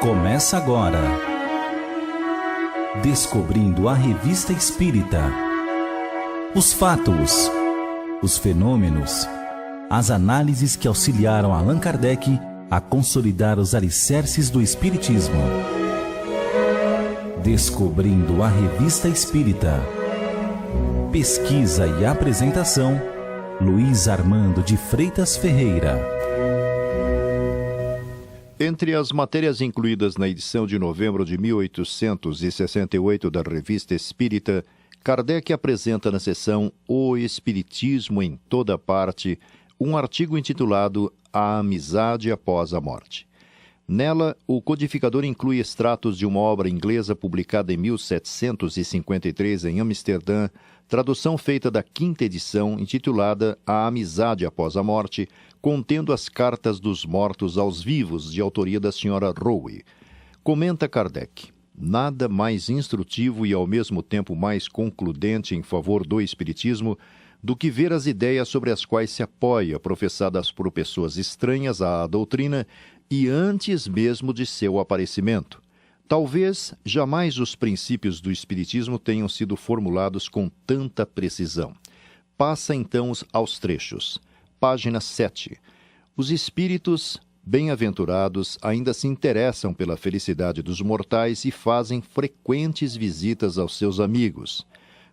Começa agora. Descobrindo a Revista Espírita. Os fatos, os fenômenos, as análises que auxiliaram Allan Kardec a consolidar os alicerces do Espiritismo. Descobrindo a Revista Espírita. Pesquisa e apresentação, Luiz Armando de Freitas Ferreira. Entre as matérias incluídas na edição de novembro de 1868 da Revista Espírita, Kardec apresenta na seção O Espiritismo em Toda Parte um artigo intitulado A Amizade Após a Morte. Nela, o codificador inclui extratos de uma obra inglesa publicada em 1753 em Amsterdã, tradução feita da quinta edição, intitulada A Amizade Após a Morte, contendo as cartas dos mortos aos vivos, de autoria da senhora Rowe. Comenta Kardec: nada mais instrutivo e ao mesmo tempo mais concludente em favor do Espiritismo do que ver as ideias sobre as quais se apoia, professadas por pessoas estranhas à doutrina e antes mesmo de seu aparecimento. Talvez jamais os princípios do Espiritismo tenham sido formulados com tanta precisão. Passa então aos trechos. Página 7. Os espíritos bem-aventurados ainda se interessam pela felicidade dos mortais e fazem frequentes visitas aos seus amigos.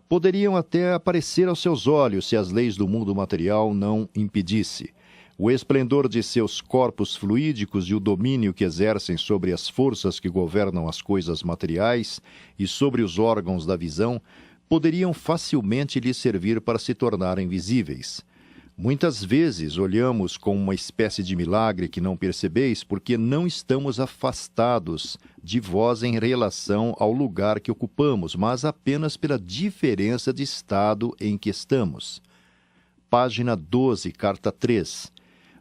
Poderiam até aparecer aos seus olhos se as leis do mundo material não impedisse. O esplendor de seus corpos fluídicos e o domínio que exercem sobre as forças que governam as coisas materiais e sobre os órgãos da visão poderiam facilmente lhes servir para se tornarem visíveis. Muitas vezes olhamos com uma espécie de milagre que não percebeis porque não estamos afastados de vós em relação ao lugar que ocupamos, mas apenas pela diferença de estado em que estamos. Página 12, carta 3.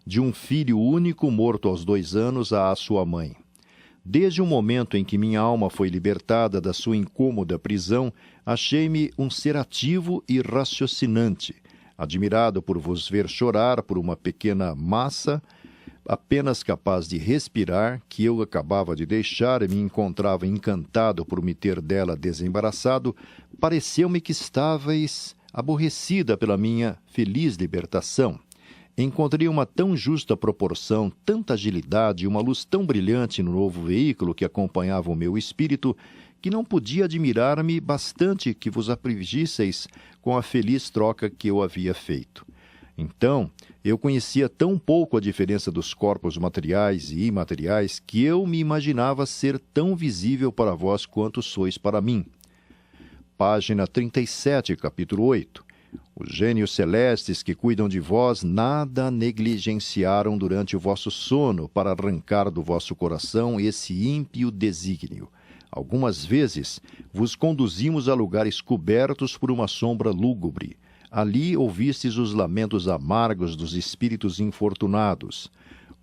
De um filho único morto aos 2 anos à sua mãe. Desde o momento em que minha alma foi libertada da sua incômoda prisão, achei-me um ser ativo e raciocinante, admirado por vos ver chorar por uma pequena massa, apenas capaz de respirar, que eu acabava de deixar e me encontrava encantado por me ter dela desembaraçado, pareceu-me que estavais aborrecida pela minha feliz libertação. Encontrei uma tão justa proporção, tanta agilidade e uma luz tão brilhante no novo veículo que acompanhava o meu espírito, que não podia admirar-me bastante que vos afligisseis com a feliz troca que eu havia feito. Então, eu conhecia tão pouco a diferença dos corpos materiais e imateriais que eu me imaginava ser tão visível para vós quanto sois para mim. Página 37, capítulo 8. Os gênios celestes que cuidam de vós nada negligenciaram durante o vosso sono para arrancar do vosso coração esse ímpio desígnio. Algumas vezes vos conduzimos a lugares cobertos por uma sombra lúgubre. Ali ouvistes os lamentos amargos dos espíritos infortunados.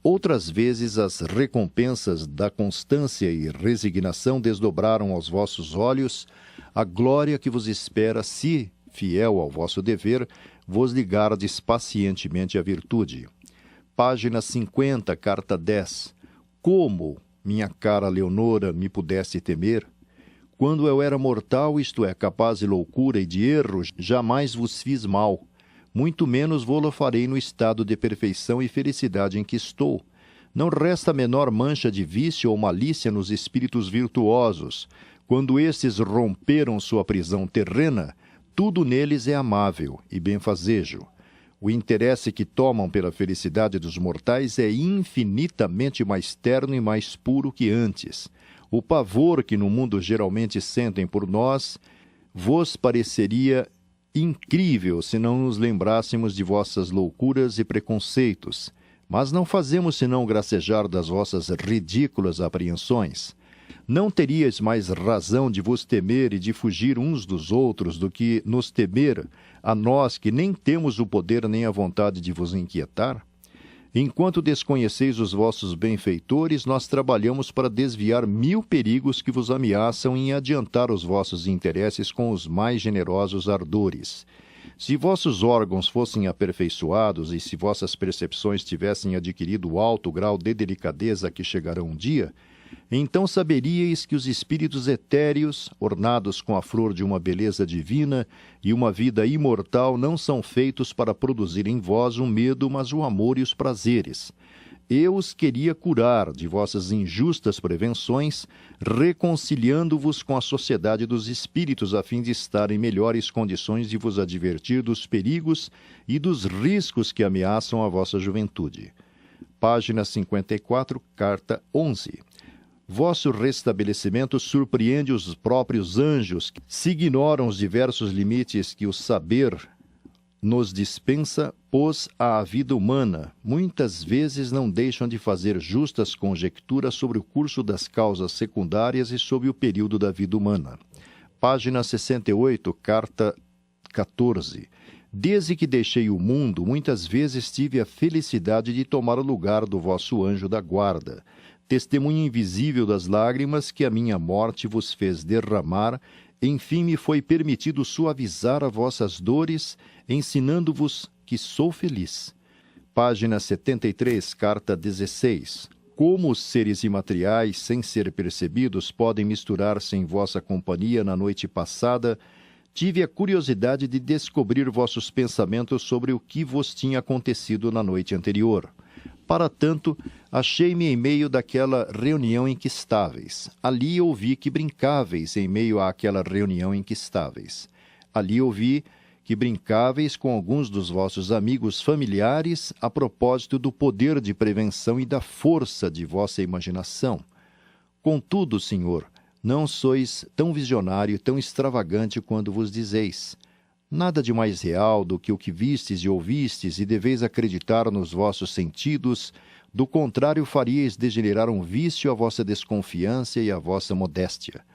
Outras vezes as recompensas da constância e resignação desdobraram aos vossos olhos a glória que vos espera se, fiel ao vosso dever, vos ligardes pacientemente à virtude. Página 50, carta 10. Como, minha cara Leonora, me pudesse temer? Quando eu era mortal, isto é, capaz de loucura e de erro, jamais vos fiz mal. Muito menos vô-lo farei no estado de perfeição e felicidade em que estou. Não resta a menor mancha de vício ou malícia nos espíritos virtuosos. Quando estes romperam sua prisão terrena, tudo neles é amável e benfazejo. O interesse que tomam pela felicidade dos mortais é infinitamente mais terno e mais puro que antes. O pavor que no mundo geralmente sentem por nós vos pareceria incrível se não nos lembrássemos de vossas loucuras e preconceitos. Mas não fazemos senão gracejar das vossas ridículas apreensões. Não teríeis mais razão de vos temer e de fugir uns dos outros do que nos temer a nós que nem temos o poder nem a vontade de vos inquietar? Enquanto desconheceis os vossos benfeitores, nós trabalhamos para desviar 1000 perigos que vos ameaçam em adiantar os vossos interesses com os mais generosos ardores. Se vossos órgãos fossem aperfeiçoados e se vossas percepções tivessem adquirido o alto grau de delicadeza a que chegarão um dia, Então saberíeis que os espíritos etéreos, ornados com a flor de uma beleza divina e uma vida imortal, não são feitos para produzir em vós o medo, mas o amor e os prazeres. Eu os queria curar de vossas injustas prevenções, reconciliando-vos com a sociedade dos espíritos, a fim de estar em melhores condições de vos advertir dos perigos e dos riscos que ameaçam a vossa juventude. Página 54, carta 11. Vosso restabelecimento surpreende os próprios anjos, se ignoram os diversos limites que o saber nos dispensa, pois à vida humana muitas vezes não deixam de fazer justas conjecturas sobre o curso das causas secundárias e sobre o período da vida humana. Página 68, carta 14. Desde que deixei o mundo, muitas vezes tive a felicidade de tomar o lugar do vosso anjo da guarda, testemunha invisível das lágrimas que a minha morte vos fez derramar. Enfim me foi permitido suavizar as vossas dores, ensinando-vos que sou feliz. Página 73, carta 16. Como os seres imateriais, sem ser percebidos, podem misturar-se em vossa companhia na noite passada, tive a curiosidade de descobrir vossos pensamentos sobre o que vos tinha acontecido na noite anterior. Para tanto, achei-me em meio daquela reunião em que estáveis. Ali ouvi que brincáveis em meio àquela reunião em que estáveis. Ali ouvi que brincáveis com alguns dos vossos amigos familiares a propósito do poder de prevenção e da força de vossa imaginação. Contudo, senhor, não sois tão visionário e tão extravagante quando vos dizeis. Nada de mais real do que o que vistes e ouvistes, e deveis acreditar nos vossos sentidos, do contrário faríeis degenerar um vício a vossa desconfiança e a vossa modéstia.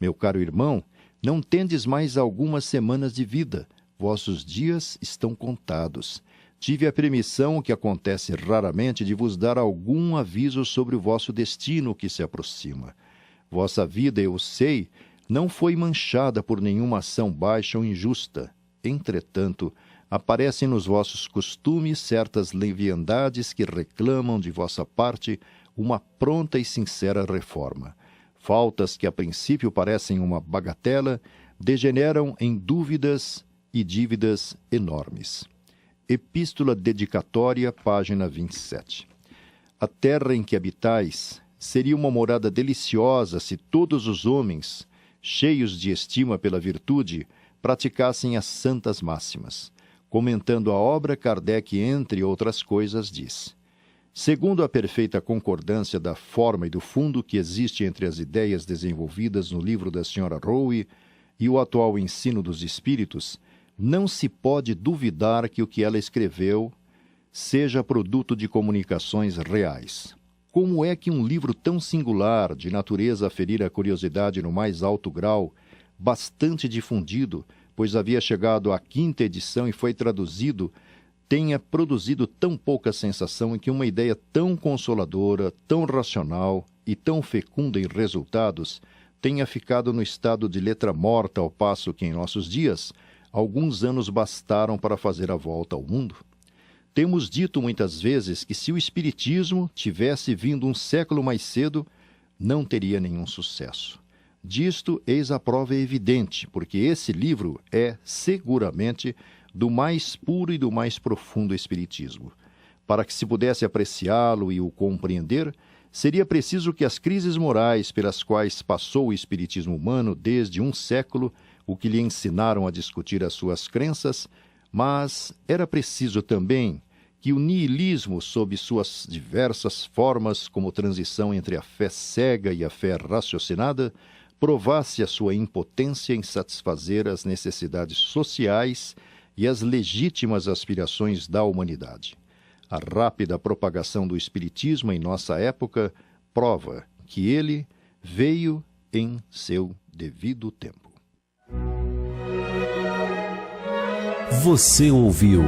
Meu caro irmão, não tendes mais algumas semanas de vida, vossos dias estão contados. Tive a permissão, que acontece raramente, de vos dar algum aviso sobre o vosso destino que se aproxima. Vossa vida, eu sei, não foi manchada por nenhuma ação baixa ou injusta. Entretanto, aparecem nos vossos costumes certas leviandades que reclamam de vossa parte uma pronta e sincera reforma. Faltas que a princípio parecem uma bagatela, degeneram em dúvidas e dívidas enormes. Epístola dedicatória, página 27. A terra em que habitais seria uma morada deliciosa se todos os homens, cheios de estima pela virtude, praticassem as santas máximas. Comentando a obra, Kardec, entre outras coisas, diz: segundo a perfeita concordância da forma e do fundo que existe entre as ideias desenvolvidas no livro da Sra. Rowe e o atual ensino dos espíritos, não se pode duvidar que o que ela escreveu seja produto de comunicações reais. Como é que um livro tão singular, de natureza a ferir a curiosidade no mais alto grau, bastante difundido, pois havia chegado à 5ª edição e foi traduzido, tenha produzido tão pouca sensação, em que uma ideia tão consoladora, tão racional e tão fecunda em resultados tenha ficado no estado de letra morta, ao passo que em nossos dias alguns anos bastaram para fazer a volta ao mundo? Temos dito muitas vezes que se o Espiritismo tivesse vindo um século mais cedo, não teria nenhum sucesso. Disto, eis a prova evidente, porque esse livro é, seguramente, do mais puro e do mais profundo Espiritismo. Para que se pudesse apreciá-lo e o compreender, seria preciso que as crises morais pelas quais passou o Espiritismo humano desde um século, o que lhe ensinaram a discutir as suas crenças, mas era preciso também que o niilismo, sob suas diversas formas, como transição entre a fé cega e a fé raciocinada, provasse a sua impotência em satisfazer as necessidades sociais e as legítimas aspirações da humanidade. A rápida propagação do Espiritismo em nossa época prova que ele veio em seu devido tempo. Você ouviu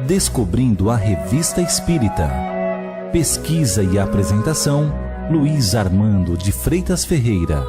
Descobrindo a Revista Espírita. Pesquisa e apresentação, Luiz Armando de Freitas Ferreira.